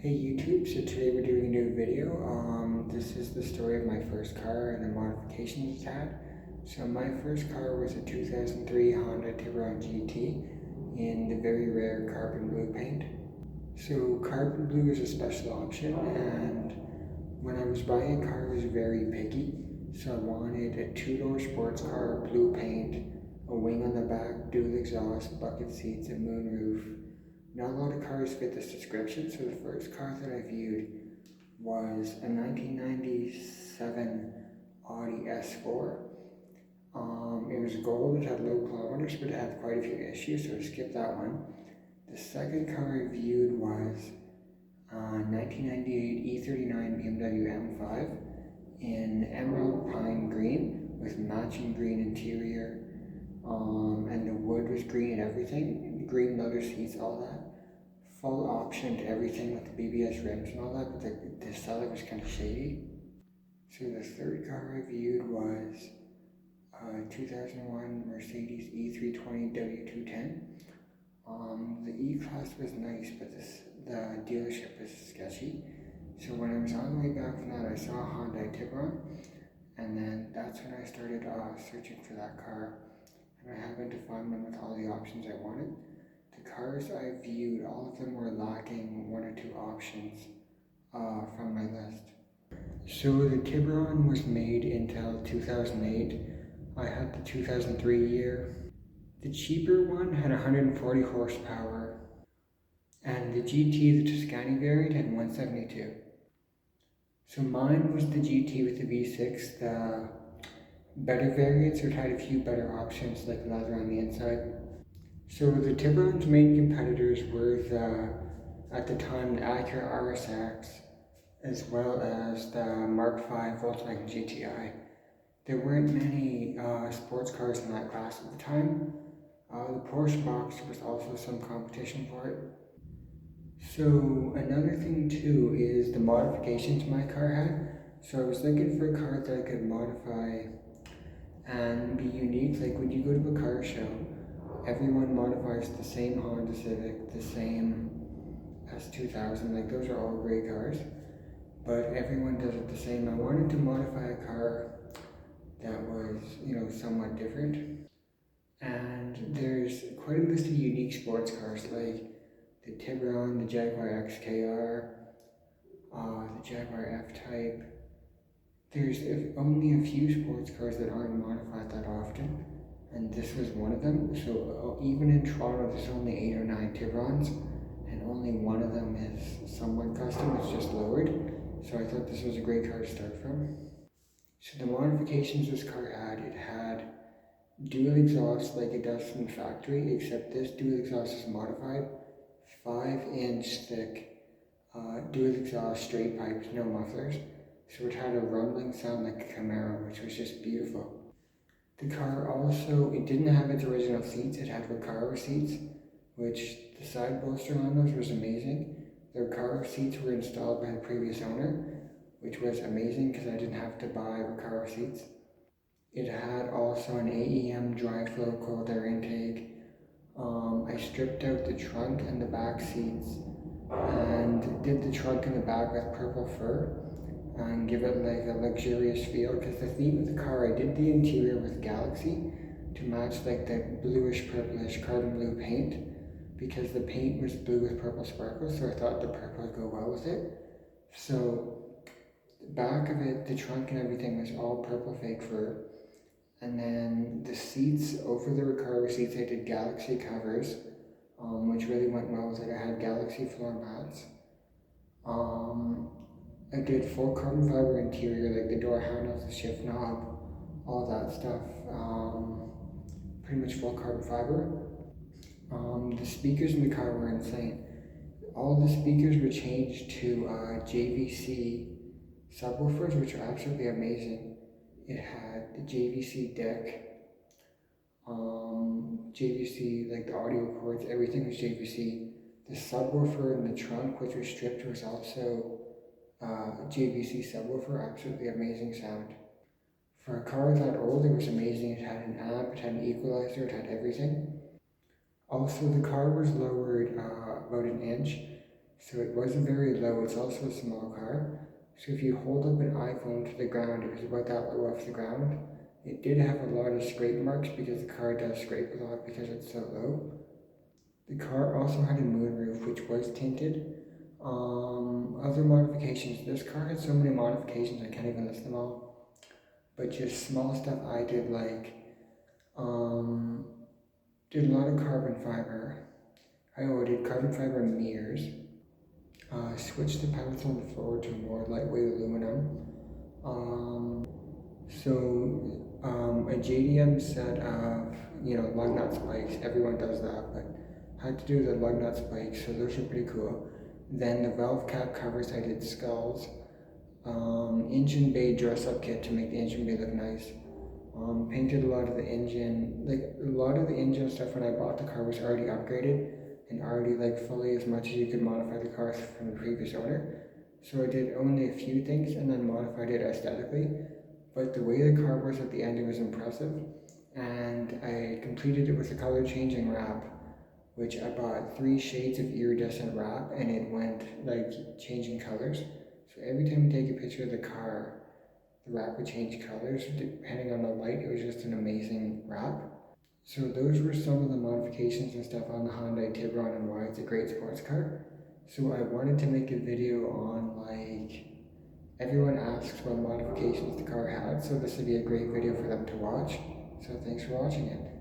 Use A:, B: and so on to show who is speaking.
A: Hey YouTube, so today we're doing a new video. This is the story of my first car and the modifications it's had. So my first car was a 2003 Hyundai Tiburon GT in the very rare carbon blue paint. So carbon blue is a special option, and when I was buying a car I was very picky. So I wanted a two-door sports car, blue paint, a wing on the back, dual exhaust, bucket seats, a moonroof. Not a lot of cars fit this description, so the first car that I viewed was a 1997 Audi S4. It was gold, it had low kilometers, but it had quite a few issues, so I skipped that one. The second car I viewed was a 1998 E39 BMW M5 in emerald pine green with matching green interior. And the wood was green and everything, green leather seats, all that. Full option to everything with the BBS rims and all that, but the seller was kind of shady. So the third car I viewed was a 2001 Mercedes E320 W210. The E-Class was nice, but the dealership was sketchy. So when I was on the way back from that, I saw a Hyundai Tiburon, and then that's when I started searching for that car. And I happened to find one with all the options I wanted. The cars I viewed, all of them were lacking one or two options from my list. So the Tiburon was made until 2008. I had the 2003 year. The cheaper one had 140 horsepower, and the GT, the Tuscani variant, had 172. So mine was the GT with the V6, the better variants, or it had a few better options like leather on the inside. So the Tiburon's main competitors were at the time, the Acura RSX, as well as the Mark V Volkswagen GTI. There weren't many sports cars in that class at the time. The Porsche Boxster was also some competition for it. So another thing too is the modifications my car had. So I was looking for a car that I could modify and be unique. Like when you go to a car show, everyone modifies the same Honda Civic, the same S2000, like those are all great cars, but everyone does it the same. I wanted to modify a car that was, somewhat different. And there's quite a list of unique sports cars like the Tiburon, the Jaguar XKR, the Jaguar F-Type. There's only a few sports cars that aren't modified that often, and this was one of them. So even in Toronto, there's only 8 or 9 Tiburons, and only one of them is somewhat custom, it's just lowered. So I thought this was a great car to start from. So the modifications this car had, it had dual exhaust like it does from the factory, except this dual exhaust is modified, 5-inch thick dual exhaust straight pipes, no mufflers. So it had a rumbling sound like a Camaro, which was just beautiful. The car also, it didn't have its original seats, it had Recaro seats, which the side bolster on those was amazing. The Recaro seats were installed by the previous owner, which was amazing because I didn't have to buy Recaro seats. It had also an AEM dry flow cold air intake. I stripped out the trunk and the back seats and did the trunk and the back with purple fur and give it like a luxurious feel, because the theme of the car, I did the interior with Galaxy to match like the bluish purplish carbon blue paint, because the paint was blue with purple sparkles, so I thought the purple would go well with it. So the back of it, the trunk and everything was all purple fake fur. And then the seats, over the Recaro seats, I did Galaxy covers, which really went well with it. I had Galaxy floor mats. I did full carbon fiber interior, like the door handles, the shift knob, all that stuff. Pretty much full carbon fiber. The speakers in the car were insane. All the speakers were changed to JVC subwoofers, which are absolutely amazing. It had the JVC deck, JVC, like the audio cords, everything was JVC. The subwoofer in the trunk, which was stripped, was also JVC subwoofer, absolutely amazing sound. For a car that old, it was amazing. It had an amp, it had an equalizer, it had everything. Also, the car was lowered about an inch, So it wasn't very low, it's also a small car. So if you hold up an iPhone to the ground, it was about that low off the ground. It did have a lot of scrape marks because the car does scrape a lot because it's so low. The car also had a moonroof which was tinted. Other modifications. This car had so many modifications I can't even list them all. But just small stuff I did, like did a lot of carbon fiber. I did carbon fiber mirrors. Switched the pedals on the floor to more lightweight aluminum. A JDM set of, lug nut spikes. Everyone does that, but had to do the lug nut spikes, so those are pretty cool. Then the valve cap covers, I did skulls. Engine bay dress up kit to make the engine bay look nice. Painted a lot of the engine, stuff when I bought the car was already upgraded and already fully as much as you could modify the car from the previous owner. So I did only a few things and then modified it aesthetically. But the way the car was at the end, it was impressive. And I completed it with a color changing wrap, which I bought 3 shades of iridescent wrap, and it went changing colors. So every time you take a picture of the car, the wrap would change colors depending on the light. It was just an amazing wrap. So those were some of the modifications and stuff on the Hyundai Tiburon and why it's a great sports car. So I wanted to make a video on everyone asks what modifications the car had, so this would be a great video for them to watch. So thanks for watching it.